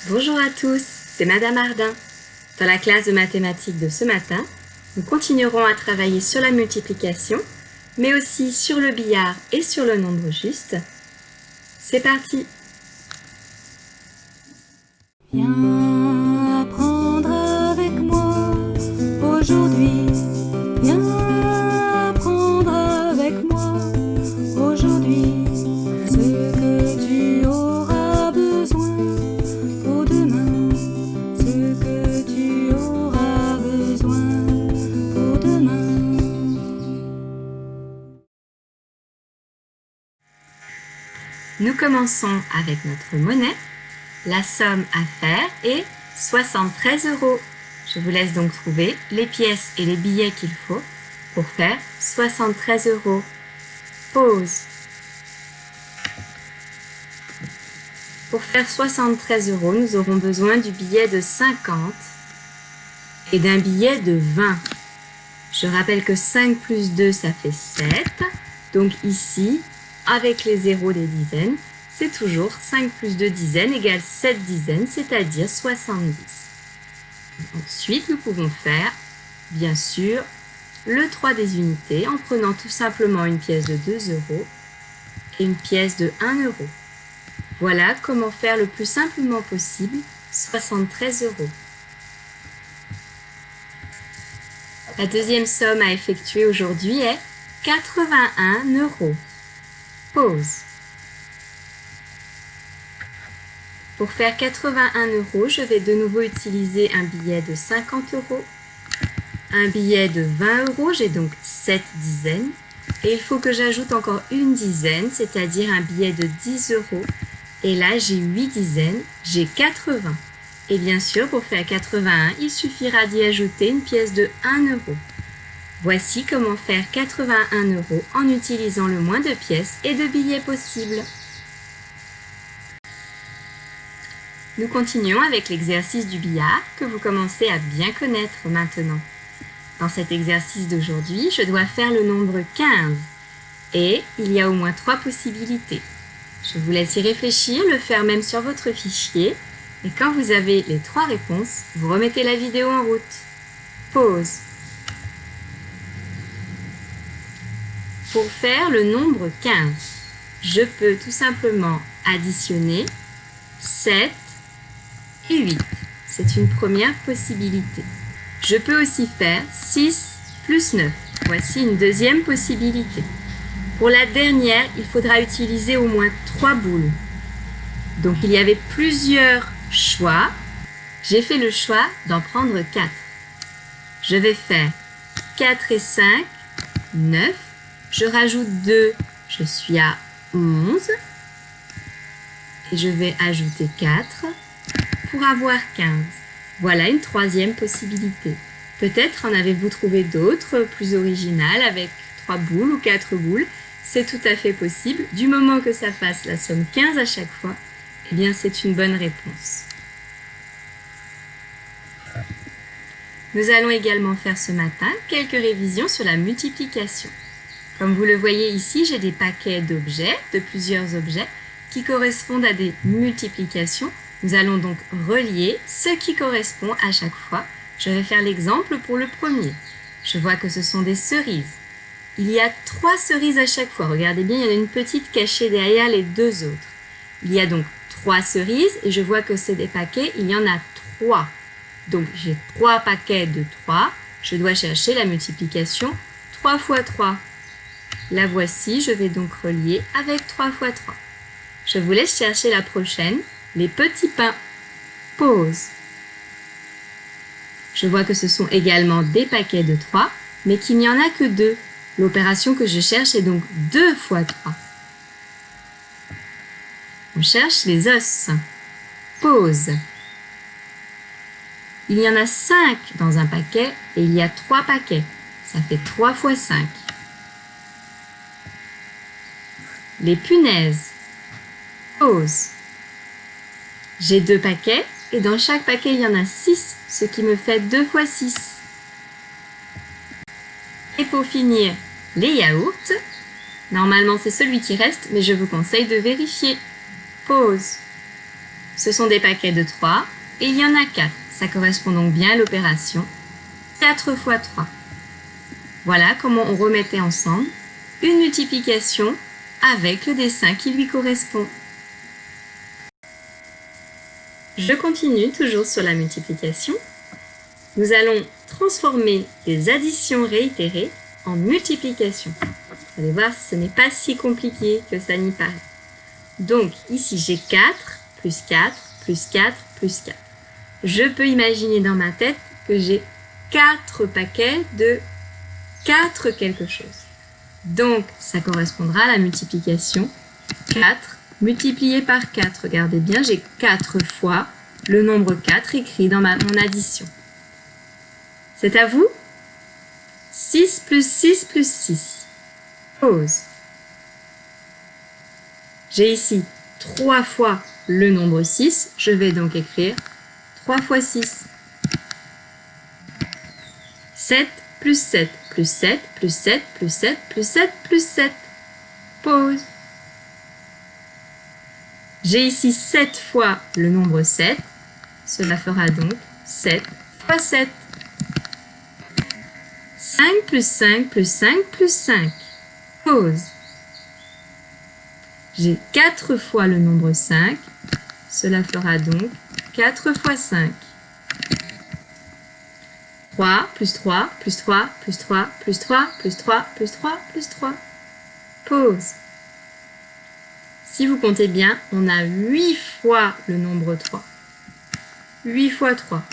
Bonjour à tous, c'est Madame Ardin. Dans la classe de mathématiques de ce matin, nous continuerons à travailler sur la multiplication, mais aussi sur le billard et sur le nombre juste. C'est parti! Viens apprendre avec moi aujourd'hui. Viens apprendre avec moi aujourd'hui ce que tu auras besoin pour demain. Ce que tu auras besoin pour demain. Nous commençons avec notre monnaie. La somme à faire est 73 €. Je vous laisse donc trouver les pièces et les billets qu'il faut pour faire 73 €. Pause. Pour faire 73 €, nous aurons besoin du billet de 50 et d'un billet de 20. Je rappelle que 5 plus 2, ça fait 7. Donc ici, avec les zéros des dizaines, c'est toujours 5 plus 2 dizaines égale 7 dizaines, c'est-à-dire 70. Ensuite, nous pouvons faire, bien sûr, le 3 des unités en prenant tout simplement une pièce de 2 € et une pièce de 1 €. Voilà comment faire le plus simplement possible 73 €. La deuxième somme à effectuer aujourd'hui est 81 €. Pause. Pour faire 81 €, je vais de nouveau utiliser un billet de 50 €, un billet de 20 €, j'ai donc 7 dizaines, et il faut que j'ajoute encore une dizaine, c'est-à-dire un billet de 10 €, et là j'ai 8 dizaines, j'ai 80. Et bien sûr, pour faire 81, il suffira d'y ajouter une pièce de 1 €. Voici comment faire 81 € en utilisant le moins de pièces et de billets possibles. Nous continuons avec l'exercice du billard que vous commencez à bien connaître maintenant. Dans cet exercice d'aujourd'hui, je dois faire le nombre 15 et il y a au moins 3 possibilités. Je vous laisse y réfléchir, le faire même sur votre fichier et quand vous avez les 3 réponses, vous remettez la vidéo en route. Pause. Pour faire le nombre 15, je peux tout simplement additionner 7 et 8. C'est une première possibilité. Je peux aussi faire 6 plus 9. Voici une deuxième possibilité. Pour la dernière, il faudra utiliser au moins 3 boules. Donc il y avait plusieurs choix. J'ai fait le choix d'en prendre 4. Je vais faire 4 et 5, 9. Je rajoute 2, je suis à 11. Et je vais ajouter 4 pour avoir 15. Voilà une troisième possibilité. Peut-être en avez-vous trouvé d'autres plus originales avec 3 boules ou 4 boules. C'est tout à fait possible. Du moment que ça fasse la somme 15 à chaque fois, eh bien c'est une bonne réponse. Nous allons également faire ce matin quelques révisions sur la multiplication. Comme vous le voyez ici, j'ai des paquets d'objets, de plusieurs objets, qui correspondent à des multiplications. Nous allons donc relier ce qui correspond à chaque fois. Je vais faire l'exemple pour le premier. Je vois que ce sont des cerises. Il y a 3 cerises à chaque fois. Regardez bien, il y en a une petite cachée derrière les 2 autres. Il y a donc 3 cerises et je vois que c'est des paquets, il y en a 3. Donc j'ai 3 paquets de 3. Je dois chercher la multiplication 3 fois 3. La voici, je vais donc relier avec 3 fois 3. Je vous laisse chercher la prochaine, les petits pains. Pause. Je vois que ce sont également des paquets de 3, mais qu'il n'y en a que 2. L'opération que je cherche est donc 2 fois 3. On cherche les os. Pause. Il y en a 5 dans un paquet et il y a 3 paquets. Ça fait 3 fois 5. Les punaises. Pause. J'ai 2 paquets et dans chaque paquet il y en a 6, ce qui me fait 2 fois 6. Et pour finir, les yaourts. Normalement c'est celui qui reste, mais je vous conseille de vérifier. Pause. Ce sont des paquets de 3 et il y en a 4. Ça correspond donc bien à l'opération 4 fois 3. Voilà comment on remettait ensemble une multiplication avec le dessin qui lui correspond. Je continue toujours sur la multiplication. Nous allons transformer les additions réitérées en multiplication. Vous allez voir, ce n'est pas si compliqué que ça n'y paraît. Donc ici j'ai 4 plus 4 plus 4 plus 4. Je peux imaginer dans ma tête que j'ai 4 paquets de 4 quelque chose. Donc ça correspondra à la multiplication 4 multiplié par 4. Regardez bien, j'ai 4 fois le nombre 4 écrit dans mon addition. C'est à vous? 6 plus 6 plus 6. Pause. J'ai ici 3 fois le nombre 6. Je vais donc écrire 3 fois 6. 7 plus 7 plus 7 plus 7 plus 7 plus 7 plus 7. Pause. J'ai ici 7 fois le nombre 7. Cela fera donc 7 fois 7. 5 plus 5 plus 5 plus 5. Pause. J'ai 4 fois le nombre 5. Cela fera donc 4 fois 5. 3 plus 3 plus 3 plus 3 plus 3 plus 3 plus 3 plus 3. Pause. Si vous comptez bien, on a 8 fois le nombre 3. 8 fois 3.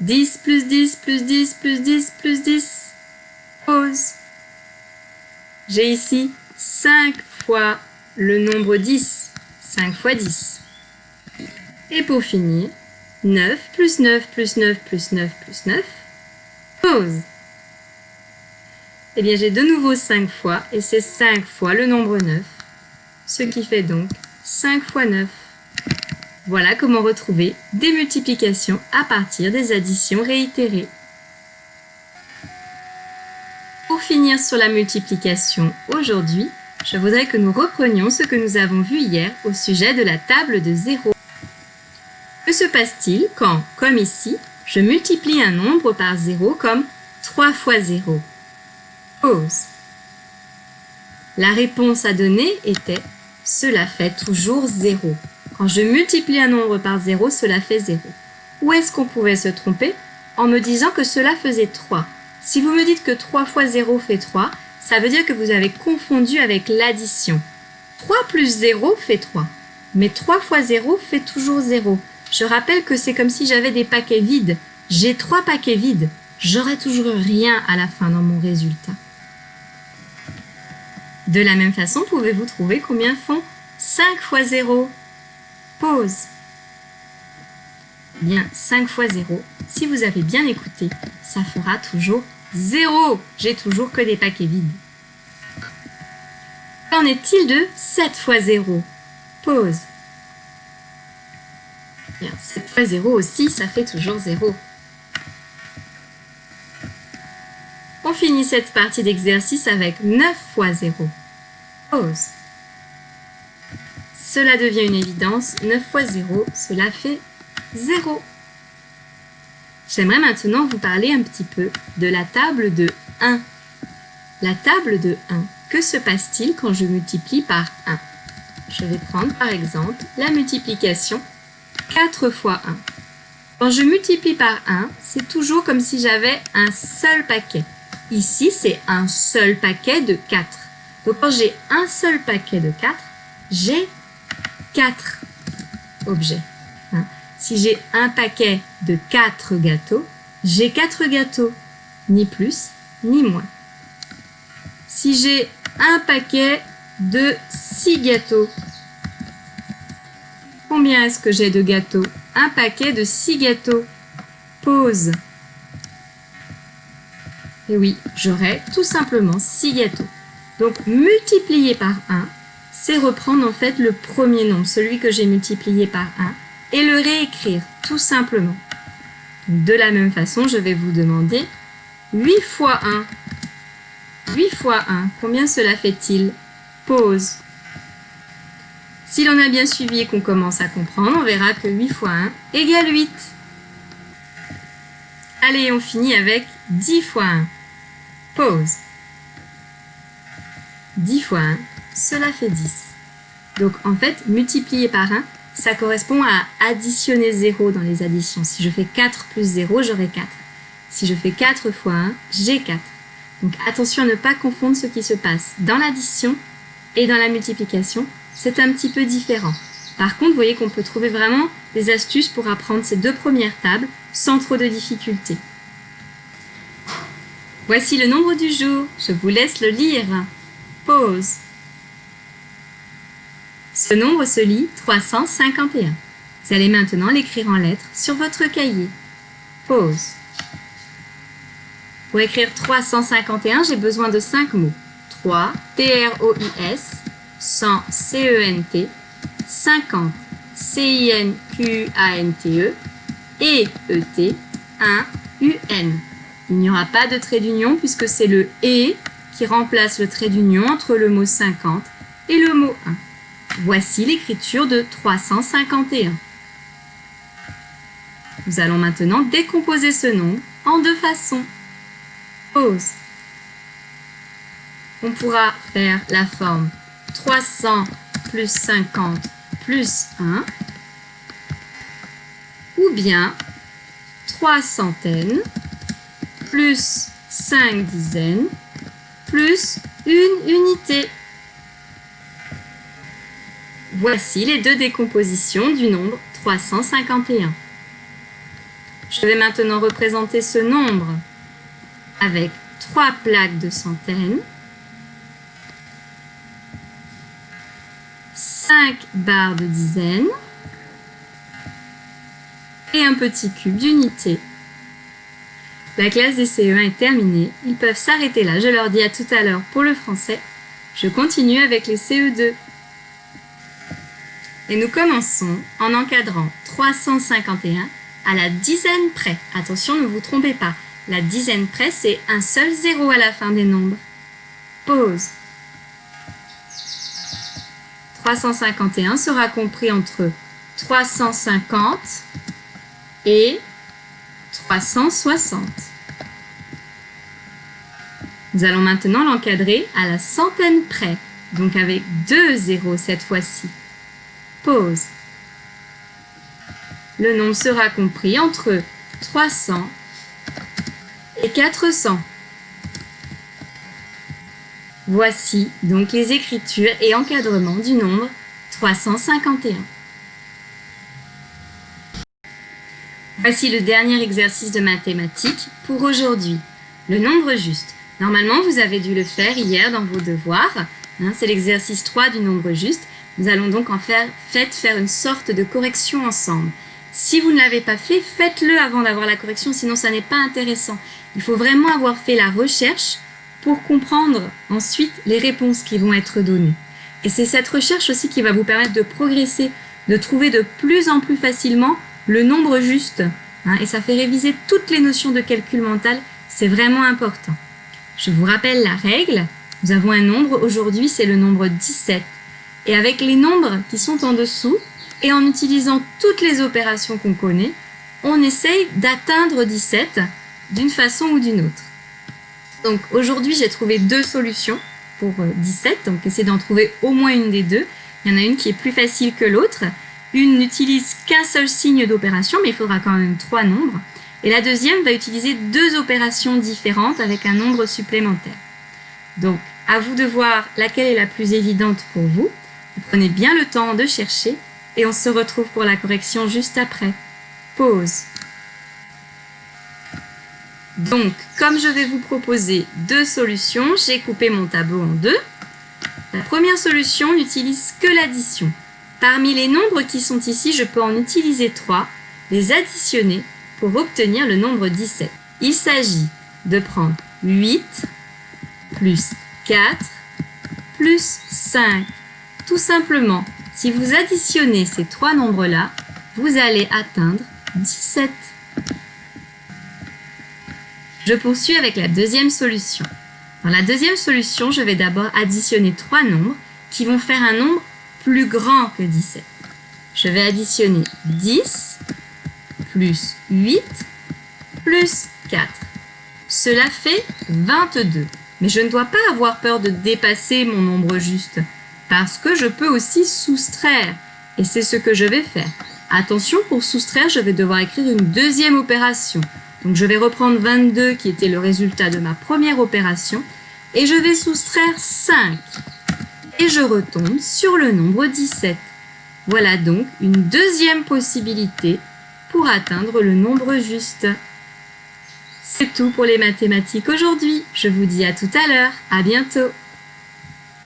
10 plus 10 plus 10 plus 10 plus 10. Pause. J'ai ici 5 fois le nombre 10. 5 fois 10. Et pour finir, 9 plus 9 plus 9 plus 9 plus 9. Pause. Eh bien, j'ai de nouveau 5 fois, et c'est 5 fois le nombre 9, ce qui fait donc 5 fois 9. Voilà comment retrouver des multiplications à partir des additions réitérées. Pour finir sur la multiplication aujourd'hui, je voudrais que nous reprenions ce que nous avons vu hier au sujet de la table de 0. Que se passe-t-il quand, comme ici, je multiplie un nombre par 0 comme 3 fois 0? Pause. La réponse à donner était « Cela fait toujours 0 ». Quand je multiplie un nombre par 0, cela fait 0. Où est-ce qu'on pouvait se tromper? En me disant que cela faisait 3. Si vous me dites que 3 fois 0 fait 3, ça veut dire que vous avez confondu avec l'addition. 3 plus 0 fait 3. Mais 3 fois 0 fait toujours 0. Je rappelle que c'est comme si j'avais des paquets vides. J'ai 3 paquets vides. J'aurai toujours rien à la fin dans mon résultat. De la même façon, pouvez-vous trouver combien font 5 fois 0? Pause. Bien, 5 fois 0, si vous avez bien écouté, ça fera toujours 0. J'ai toujours que des paquets vides. Qu'en est-il de 7 fois 0? Pause. Bien, 7 fois 0 aussi, ça fait toujours 0. On finit cette partie d'exercice avec 9 fois 0. Pause. Cela devient une évidence. 9 fois 0, cela fait 0. J'aimerais maintenant vous parler un petit peu de la table de 1. La table de 1, que se passe-t-il quand je multiplie par 1? Je vais prendre par exemple la multiplication 4 fois 1. Quand je multiplie par 1, c'est toujours comme si j'avais un seul paquet. Ici, c'est un seul paquet de 4. Donc, quand j'ai un seul paquet de 4, j'ai 4 objets. Si j'ai un paquet de 4 gâteaux, j'ai 4 gâteaux, ni plus ni moins. Si j'ai un paquet de 6 gâteaux, combien est-ce que j'ai de gâteaux? Un paquet de 6 gâteaux. Pause. Et oui, j'aurai tout simplement 6 gâteaux. Donc, multiplier par 1, c'est reprendre en fait le premier nombre, celui que j'ai multiplié par 1, et le réécrire, tout simplement. Donc, de la même façon, je vais vous demander 8 fois 1. 8 fois 1, combien cela fait-il? Pause. Si l'on a bien suivi et qu'on commence à comprendre, on verra que 8 fois 1 égale 8. Allez, on finit avec 10 fois 1. Pause. 10 fois 1, cela fait 10. Donc en fait, multiplier par 1, ça correspond à additionner 0 dans les additions. Si je fais 4 plus 0, j'aurai 4. Si je fais 4 fois 1, j'ai 4. Donc attention à ne pas confondre ce qui se passe dans l'addition et dans la multiplication. C'est un petit peu différent. Par contre, vous voyez qu'on peut trouver vraiment des astuces pour apprendre ces deux premières tables sans trop de difficultés. Voici le nombre du jour. Je vous laisse le lire. Pause. Ce nombre se lit 351. Vous allez maintenant l'écrire en lettres sur votre cahier. Pause. Pour écrire 351, j'ai besoin de 5 mots. 3, T-R-O-I-S, 100, C-E-N-T, 50, C-I-N-Q-A-N-T-E, et E-T, 1, U-N. Il n'y aura pas de trait d'union puisque c'est le « et » qui remplace le trait d'union entre le mot 50 et le mot 1. Voici l'écriture de 351. Nous allons maintenant décomposer ce nombre en deux façons. Pause. On pourra faire la forme 300 plus 50 plus 1 ou bien 3 centaines plus 5 dizaines plus une unité. Voici les deux décompositions du nombre 351. Je vais maintenant représenter ce nombre avec 3 plaques de centaines, 5 barres de dizaines et un petit cube d'unité. La classe des CE1 est terminée. Ils peuvent s'arrêter là. Je leur dis à tout à l'heure pour le français. Je continue avec les CE2. Et nous commençons en encadrant 351 à la dizaine près. Attention, ne vous trompez pas. La dizaine près, c'est un seul zéro à la fin des nombres. Pause. 351 sera compris entre 350 et 360. Nous allons maintenant l'encadrer à la centaine près, donc avec 2 zéros cette fois-ci. Pause. Le nombre sera compris entre 300 et 400. Voici donc les écritures et encadrements du nombre 351. Voici le dernier exercice de mathématiques pour aujourd'hui, le nombre juste. Normalement, vous avez dû le faire hier dans vos devoirs. C'est l'exercice 3 du nombre juste. Nous allons donc en faire une sorte de correction ensemble. Si vous ne l'avez pas fait, faites-le avant d'avoir la correction, sinon ça n'est pas intéressant. Il faut vraiment avoir fait la recherche pour comprendre ensuite les réponses qui vont être données. Et c'est cette recherche aussi qui va vous permettre de progresser, de trouver de plus en plus facilement le nombre juste. Et ça fait réviser toutes les notions de calcul mental, c'est vraiment important. Je vous rappelle la règle. Nous avons un nombre, aujourd'hui c'est le nombre 17. Et avec les nombres qui sont en dessous, et en utilisant toutes les opérations qu'on connaît, on essaye d'atteindre 17 d'une façon ou d'une autre. Donc aujourd'hui, j'ai trouvé deux solutions pour 17, donc essayez d'en trouver au moins une des deux. Il y en a une qui est plus facile que l'autre. Une n'utilise qu'un seul signe d'opération, mais il faudra quand même 3 nombres. Et la deuxième va utiliser 2 opérations différentes avec un nombre supplémentaire. Donc, à vous de voir laquelle est la plus évidente pour vous. Vous prenez bien le temps de chercher et on se retrouve pour la correction juste après. Pause. Donc, comme je vais vous proposer 2 solutions, j'ai coupé mon tableau en 2. La première solution n'utilise que l'addition. Parmi les nombres qui sont ici, je peux en utiliser 3, les additionner pour obtenir le nombre 17. Il s'agit de prendre 8 plus 4 plus 5. Tout simplement, si vous additionnez ces 3 nombres-là, vous allez atteindre 17. Je poursuis avec la deuxième solution. Dans la deuxième solution, je vais d'abord additionner 3 nombres qui vont faire un nombre plus grand que 17. Je vais additionner 10 plus 8 plus 4. Cela fait 22. Mais je ne dois pas avoir peur de dépasser mon nombre juste, parce que je peux aussi soustraire. Et c'est ce que je vais faire. Attention, pour soustraire, je vais devoir écrire une deuxième opération. Donc je vais reprendre 22 qui était le résultat de ma première opération et je vais soustraire 5. Et je retombe sur le nombre 17. Voilà donc une deuxième possibilité pour atteindre le nombre juste. C'est tout pour les mathématiques aujourd'hui. Je vous dis à tout à l'heure. À bientôt.